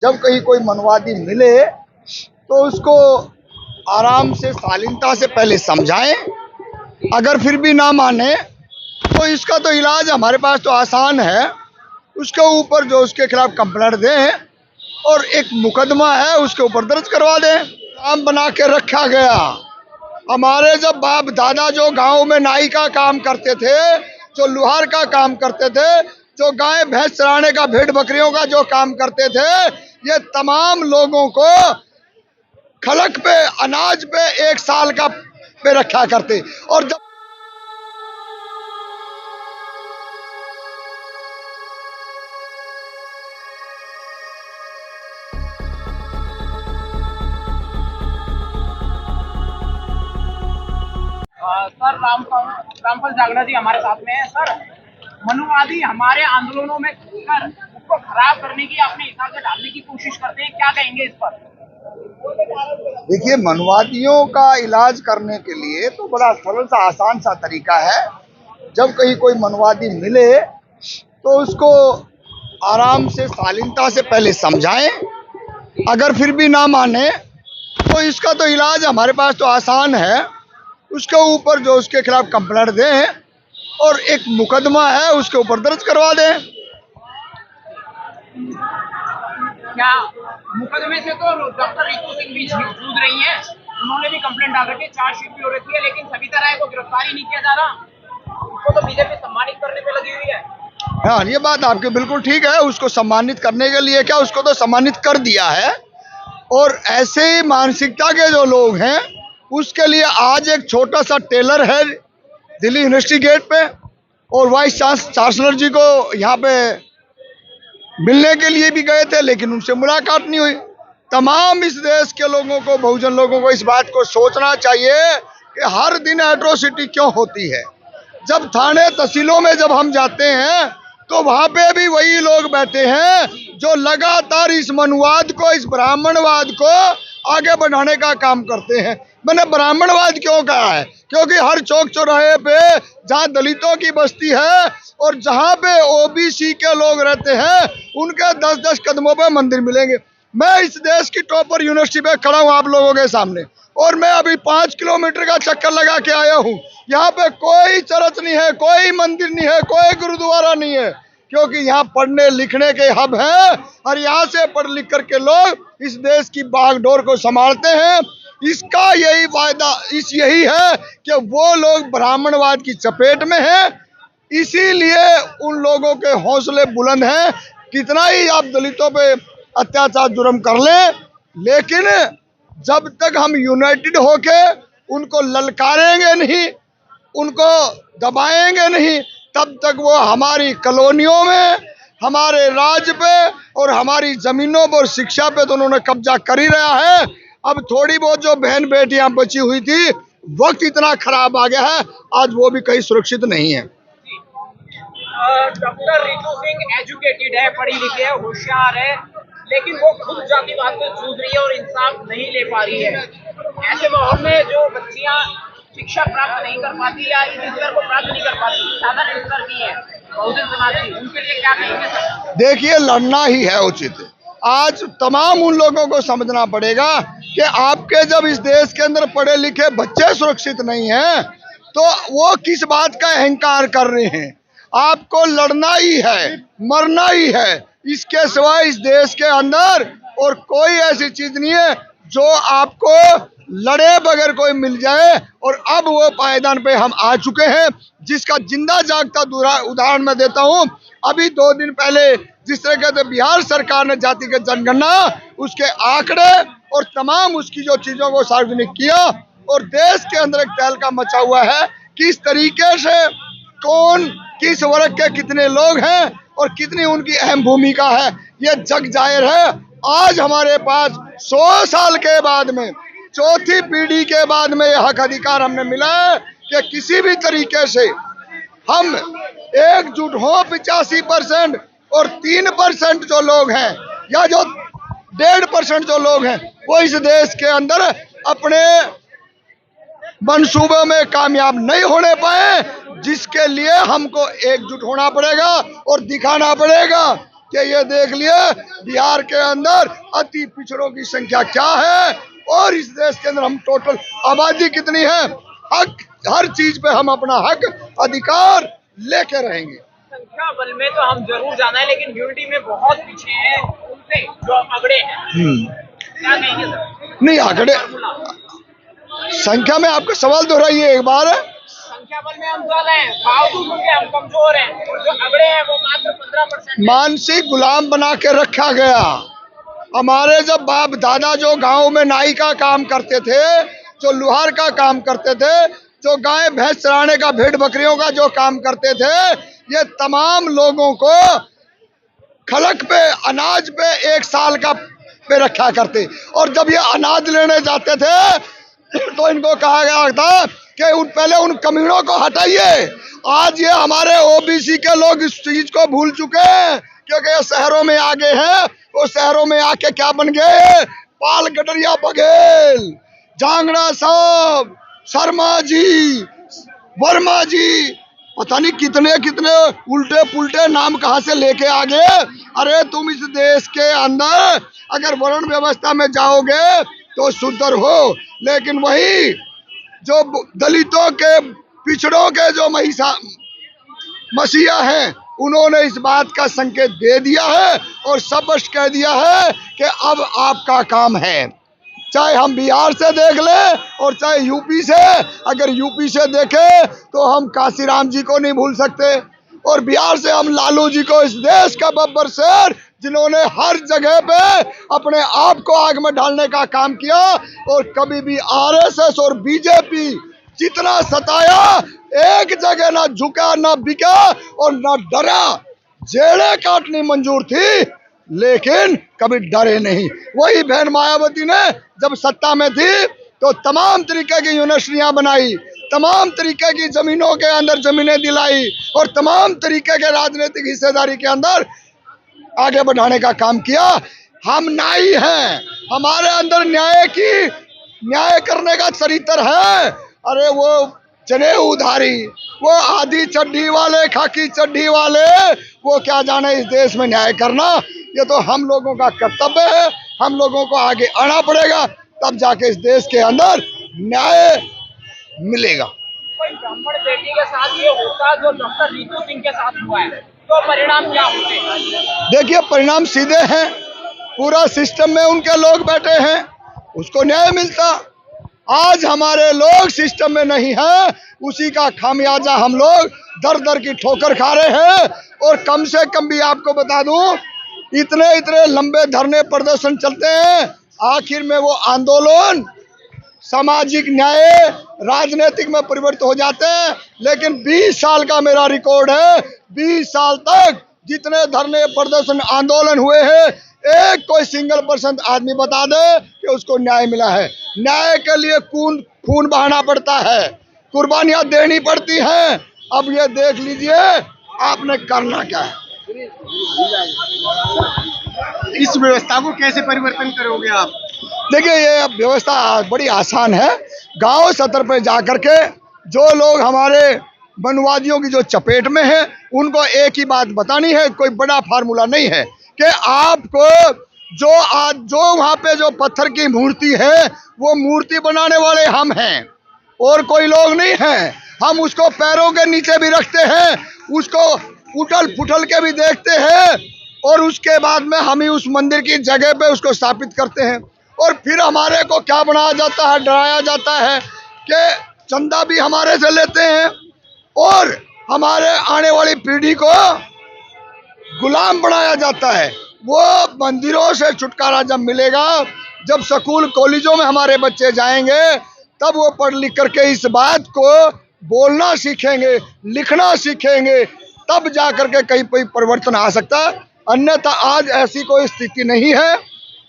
जब कहीं कोई मनवादी मिले तो उसको आराम से शालीनता से पहले समझाएं। अगर फिर भी ना माने तो इसका तो इलाज हमारे पास तो आसान है। उसके ऊपर जो उसके खिलाफ कंप्लेंट दें और एक मुकदमा है उसके ऊपर दर्ज करवा दें। काम बना के रखा गया। हमारे जब बाप दादा जो गांव में नाई का काम करते थे, जो लुहार का काम करते थे, जो गाय भैंस चराने का, भेड़ बकरियों का जो काम करते थे, ये तमाम लोगों को खलक पे, अनाज पे 1 साल का पे रखा करते। और जब सर रामफल जागड़ा जी हमारे साथ में है। सर, मनुवादी हमारे आंदोलनों में घुसकर उसको खराब करने की, अपने हिसाब से डालने की कोशिश करते हैं, क्या कहेंगे इस पर? देखिए, मनवादियों का इलाज करने के लिए तो बड़ा सरल सा आसान सा तरीका है। जब कहीं कोई मनवादी मिले तो उसको आराम से शालीनता से पहले समझाएं। अगर फिर भी ना माने तो इसका तो इलाज हमारे पास तो आसान है। उसके ऊपर जो उसके खिलाफ कंप्लेंट दें और एक मुकदमा है उसके ऊपर दर्ज करवा दें। क्या मुकदमे से तो डॉक्टर रितु सिंह भी जूझ रही हैं, उन्होंने भी कंप्लेंट डाल रखी है, चार्जशीट भी हो रखी है, लेकिन सविता राय को गिरफ्तारी नहीं किया जा रहा। उसको तो बीजेपी सम्मानित करने पे लगी हुई है। हाँ, ये बात आपकी बिल्कुल ठीक है। उसको सम्मानित करने के लिए क्या, उसको तो सम्मानित कर दिया है। और ऐसे ही मानसिकता के जो लोग हैं उसके लिए आज एक छोटा सा टेलर है दिल्ली यूनिवर्सिटी गेट पे, और वाइस चांसलर जी को यहाँ पे मिलने के लिए भी गए थे, लेकिन उनसे मुलाकात नहीं हुई। तमाम इस देश के लोगों को, बहुजन लोगों को इस बात को सोचना चाहिए कि हर दिन एट्रोसिटी क्यों होती है। जब थाने तहसीलों में जब हम जाते हैं तो वहां पे भी वही लोग बैठे हैं जो लगातार इस मनुवाद को, इस ब्राह्मणवाद को आगे बढ़ाने का काम करते हैं। मैंने ब्राह्मणवाद क्यों कहा है? क्योंकि हर चौक चौराहे पे जहाँ दलितों की बस्ती है और जहाँ पे ओबीसी के लोग रहते हैं, उनके 10-10 कदमों पे मंदिर मिलेंगे। मैं इस देश की टॉपर यूनिवर्सिटी पे खड़ा हूँ आप लोगों के सामने, और मैं अभी 5 किलोमीटर का चक्कर लगा के आया हूँ। यहाँ पे कोई चर्च नहीं है, कोई मंदिर नहीं है, कोई गुरुद्वारा नहीं है, क्योंकि यहाँ पढ़ने लिखने के हब है और यहाँ से पढ़ लिख करके लोग इस देश की बागडोर को संभालते हैं। इसका यही वायदा यही है कि वो लोग ब्राह्मणवाद की चपेट में हैं, इसीलिए उन लोगों के हौसले बुलंद हैं। कितना ही आप दलितों पे अत्याचार जुर्म कर लें, लेकिन जब तक हम यूनाइटेड होके उनको ललकारेंगे नहीं, उनको दबाएंगे नहीं, तब तक वो हमारी कॉलोनियों में, हमारे राज्य पे और हमारी जमीनों पर, शिक्षा पे तो उन्होंने कब्जा कर ही रहा है। अब थोड़ी बहुत जो बहन बेटियां बची हुई थी, वक्त इतना खराब आ गया है, आज वो भी कहीं सुरक्षित नहीं है। डॉक्टर रितु सिंह एजुकेटेड है, पढ़ी लिखी है, होशियार है, लेकिन वो खुद जातिवाद में जूझ रही है और इंसाफ नहीं ले पा रही है। ऐसे माहौल में जो बच्चियां शिक्षा प्राप्त नहीं कर पाती या इस स्तर को प्राप्त नहीं कर पाती, साधारण स्तर की है, बहुजन समाज की, उनके लिए क्या कहेंगे सर? देखिए, लड़ना ही है उचित। आज तमाम उन लोगों को समझना पड़ेगा कि आपके जब इस देश के अंदर पढ़े लिखे बच्चे सुरक्षित नहीं हैं तो वो किस बात का अहंकार कर रहे हैं। आपको लड़ना ही है, मरना ही है, इसके सिवाय इस देश के अंदर और कोई ऐसी चीज नहीं है जो आपको लड़े बगैर कोई मिल जाए। और अब वो पायदान पे हम आ चुके हैं, जिसका जिंदा जागता उदाहरण मैं देता हूँ। अभी 2 दिन पहले जिस तरह से बिहार सरकार ने जातिगत जनगणना, उसके आंकड़े और तमाम उसकी जो चीजों को सार्वजनिक किया, और देश के अंदर एक तहलका मचा हुआ है किस तरीके से कौन किस वर्ग के कितने लोग हैं और कितनी उनकी अहम भूमिका है, ये जग जाहिर है। आज हमारे पास 100 साल के बाद में, चौथी पीढ़ी के बाद में यह हक अधिकार हमने मिला है कि किसी भी तरीके से हम एकजुट हो। 85% और 3% जो लोग हैं या जो 1.5% जो लोग हैं, वो इस देश के अंदर अपने मंसूबों में कामयाब नहीं होने पाए, जिसके लिए हमको एकजुट होना पड़ेगा और दिखाना पड़ेगा कि ये देख लिए बिहार के अंदर अति पिछड़ों की संख्या क्या है और इस देश के अंदर हम टोटल आबादी कितनी है। हक, हर चीज पे हम अपना हक अधिकार लेके रहेंगे। संख्या बल में तो हम जरूर जाना है, लेकिन यूनिटी में बहुत पीछे हैं उनसे जो अगड़े हैं। क्या कहेंगे सर? नहीं आंकड़े संख्या में आपका सवाल दोहराइए एक बार। संख्या बल में हम ज्यादा हैं, बावजूद उनके हम कमजोर हैं, और जो अगड़े हैं वो मात्र 15% हैं। मानसिक गुलाम बना के रखा गया। हमारे जब बाप दादा जो गांव में नाई का काम करते थे, जो लुहार का काम करते थे, जो गाय भैंस चराने का, भेड़ बकरियों का जो काम करते थे, ये तमाम लोगों को खलक पे, अनाज पे 1 साल का पे रखा करते। और जब ये अनाज लेने जाते थे तो इनको कहा गया था कि पहले उन कमीनों को हटाइए। आज ये हमारे ओबीसी के लोग इस चीज को भूल चुके हैं, क्योंकि ये शहरों में आगे हैं। वो शहरों में आके क्या बन गए? पाल गडरिया बघेल, जांगड़ा साहब, शर्मा जी, वर्मा जी, पता नहीं कितने कितने उल्टे पुल्टे नाम कहां से लेके आ गए। अरे तुम इस देश के अंदर अगर वर्ण व्यवस्था में जाओगे तो सुधर हो, लेकिन वही जो दलितों के, पिछड़ों के जो मसीहा हैं, उन्होंने इस बात का संकेत दे दिया है और स्पष्ट कह दिया है कि अब आपका काम है। चाहे हम बिहार से देख ले और चाहे यूपी से। अगर यूपी से देखे तो हम काशीराम जी को नहीं भूल सकते, और बिहार से हम लालू जी को, इस देश का बब्बर शेर, जिन्होंने हर जगह पे अपने आप को आग में डालने का काम किया। और कभी भी आरएसएस और बीजेपी जितना सताया, एक जगह ना झुका, ना बिका और ना डरा। जेड़े काटनी मंजूर थी लेकिन कभी डरे नहीं। वही बहन मायावती ने जब सत्ता में थी तो तमाम तरीके की यूनिवर्सिटियां बनाई, तमाम तरीके की जमीनों के अंदर जमीनें दिलाई और तमाम तरीके के राजनीतिक हिस्सेदारी के अंदर आगे बढ़ाने का काम किया। हम नाई हैं, हमारे अंदर न्याय करने का चरित्र है। अरे वो जनेऊ धारी, वो आधी चड्डी वाले, खाकी चड्डी वाले, वो क्या जाने इस देश में न्याय करना। ये तो हम लोगों का कर्तव्य है। हम लोगों को आगे आना पड़ेगा, तब जाके इस देश के अंदर न्याय मिलेगा। कोई ब्राह्मण बेटी के साथ ये होता जो डॉक्टर रितु सिंह के साथ हुआ है, तो परिणाम क्या होते? देखिए परिणाम सीधे हैं। पूरा सिस्टम में उनके लोग बैठे हैं, उसको न्याय मिलता। आज हमारे लोग सिस्टम में नहीं है, उसी का खामियाजा हम लोग दर दर की ठोकर खा रहे हैं। और कम से कम भी आपको बता दूं, इतने लंबे धरने प्रदर्शन चलते हैं, आखिर में वो आंदोलन सामाजिक न्याय, राजनीतिक में परिवर्तित हो जाते हैं। लेकिन 20 साल का मेरा रिकॉर्ड है, 20 साल तक जितने धरने प्रदर्शन आंदोलन हुए हैं, एक कोई सिंगल परसेंट आदमी बता दे कि उसको न्याय मिला है। न्याय के लिए खून बहाना पड़ता है, कुर्बानियां देनी पड़ती हैं। अब ये देख लीजिए आपने करना क्या है। इस व्यवस्था को कैसे परिवर्तन करोगे आप? देखिए ये व्यवस्था बड़ी आसान है। गांव स्तर पे जाकर के जो लोग हमारे वनवादियों की जो चपेट में हैं, उनको एक ही बात बतानी है, कोई बड़ा फार्मूला नहीं है कि आपको जो वहाँ पे जो पत्थर की मूर्ति है, वो मूर्ति बनाने वाले हम हैं और कोई लोग नहीं हैं। हम उसको पैरों के नीचे भी रखते हैं, उसको उठल फुटल के भी देखते हैं, और उसके बाद में हम ही उस मंदिर की जगह पे उसको स्थापित करते हैं। और फिर हमारे को क्या बनाया जाता है, डराया जाता है कि चंदा भी हमारे से लेते हैं और हमारे आने वाली पीढ़ी को गुलाम बनाया जाता है। वो मंदिरों से छुटकारा जब मिलेगा, जब स्कूल कॉलेजों में हमारे बच्चे जाएंगे, तब वो पढ़ लिख करके इस बात को बोलना सीखेंगे, लिखना सीखेंगे, तब जाकर के कहीं कोई परिवर्तन आ सकता है। अन्यथा आज ऐसी कोई स्थिति नहीं है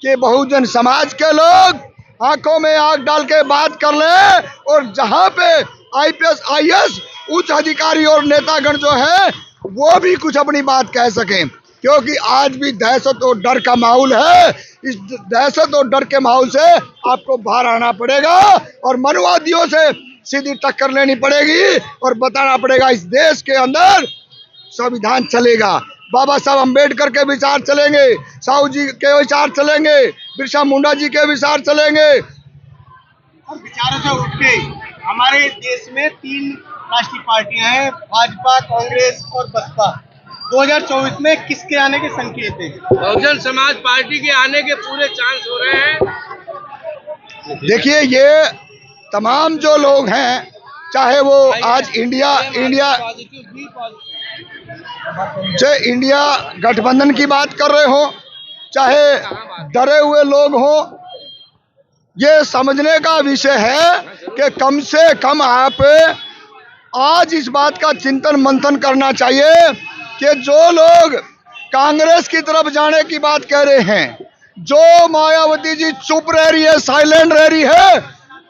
कि बहुजन समाज के लोग आंखों में आंख डाल के बात कर ले और जहां पे आईपीएस आईएएस उच्च अधिकारी और नेतागण जो है वो भी कुछ अपनी बात कह सकें, क्योंकि आज भी दहशत और डर का माहौल है। इस दहशत और डर के माहौल से आपको बाहर आना पड़ेगा और मनवादियों से सीधी टक्कर लेनी पड़ेगी और बताना पड़ेगा इस देश के अंदर संविधान चलेगा, बाबा साहब अम्बेडकर के विचार चलेंगे, साहू जी के विचार चलेंगे, बिरसा मुंडा जी के विचार चलेंगे। और विचारों से उठ के हमारे देश में 3 राष्ट्रीय पार्टियां हैं, भाजपा, कांग्रेस और बसपा। 2024 में किसके आने के संकेत हैं? बहुजन समाज पार्टी के आने के पूरे चांस हो रहे हैं। देखिए, ये तमाम जो लोग हैं, चाहे वो आज चाहे इंडिया गठबंधन की बात कर रहे हो, चाहे डरे हुए लोग हो, ये समझने का विषय है कि कम से कम आप आज इस बात का चिंतन मंथन करना चाहिए कि जो लोग कांग्रेस की तरफ जाने की बात कह रहे हैं, जो मायावती जी चुप रह रही है, साइलेंट रह रही है,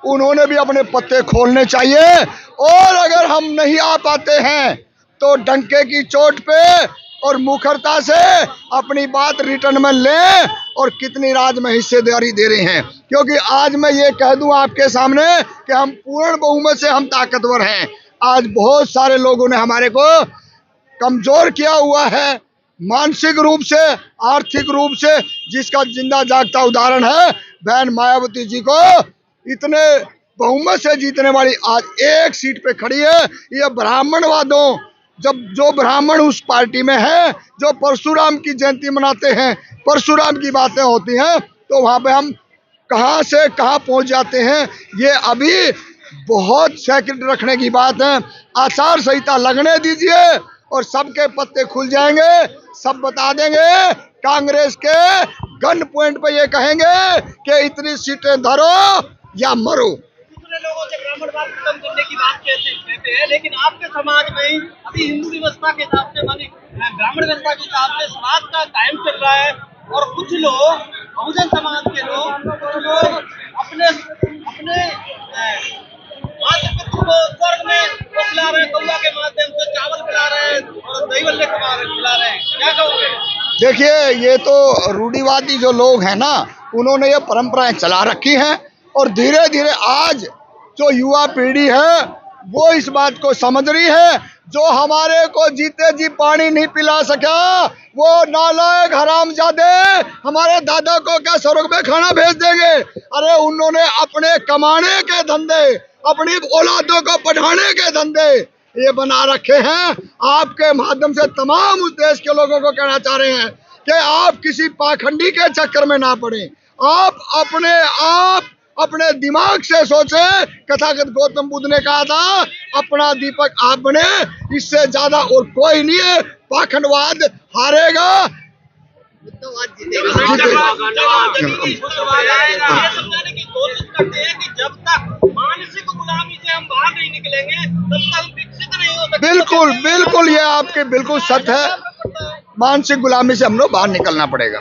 उन्होंने भी अपने पत्ते खोलने चाहिए। और अगर हम नहीं आ पाते हैं तो डंके की चोट पे और मुखरता से अपनी बात रिटर्न में लें और कितनी राज में हिस्सेदारी दे रहे हैं। क्योंकि आज मैं ये कह दूं आपके सामने कि हम पूर्ण बहुमत से हम ताकतवर हैं। आज बहुत सारे लोगों ने हमारे को कमजोर किया हुआ है, मानसिक रूप से, आर्थिक रूप से, जिसका जिंदा जागता उदाहरण है बहन मायावती जी को इतने बहुमत से जीतने वाली आज एक सीट पे खड़ी है। ये ब्राह्मणवादों, जब जो ब्राह्मण उस पार्टी में है, जो परशुराम की जयंती मनाते हैं, परशुराम की बातें होती हैं, तो वहां पे हम कहां से कहां पहुंच जाते हैं। ये अभी बहुत सेक्रेट रखने की बात है। आचार संहिता लगने दीजिए और सबके पत्ते खुल जाएंगे, सब बता देंगे। कांग्रेस के गन पॉइंट पे ये कहेंगे कि इतनी सीटें धरो या मरो। दूसरे लोगों से ब्राह्मणवाद खत्म करने की बात कहते हैं, लेकिन आपके समाज में अभी हिंदू व्यवस्था के हिसाब से, मानी ब्राह्मण व्यवस्था के हिसाब से समाज का कायम चल रहा है। और कुछ लोग, बहुजन समाज के लोग अपने मातृपितृ को स्वर्ग में खिला रहे हैं, कौवा के माध्यम से चावल खिला रहे हैं और दही बल्ले खिला रहे हैं। क्या कहोगे? देखिए, ये तो रूढ़िवादी जो लोग हैं ना, उन्होंने ये परंपराएं चला रखी हैं और धीरे धीरे आज जो युवा पीढ़ी है वो इस बात को समझ रही है। जो हमारे को जीते जी पानी नहीं पिला सका, वो नालायक हरामजादे हमारे दादा को क्या स्वर्ग में खाना भेज देंगे। अरे उन्होंने अपने कमाने के धंधे, अपनी औलादों को पढ़ाने के धंधे ये बना रखे हैं। आपके माध्यम से तमाम उस देश के लोगों को कहना चाह रहे हैं कि आप किसी पाखंडी के चक्कर में ना पड़े। आप अपने दिमाग से सोचे। कथागत गौतम बुद्ध ने कहा था, अपना दीपक आप बने, इससे ज्यादा और कोई नहीं है। पाखंडवाद हारेगा, बुद्धवाद जीतेगा। की कोशिश करते हैं कि जब तक मानसिक गुलामी से हम बाहर नहीं निकलेंगे तब तक हम विकसित नहीं हो सकते। बिल्कुल, ये आपके बिल्कुल सत्य है। मानसिक गुलामी से हम लोग बाहर निकलना पड़ेगा।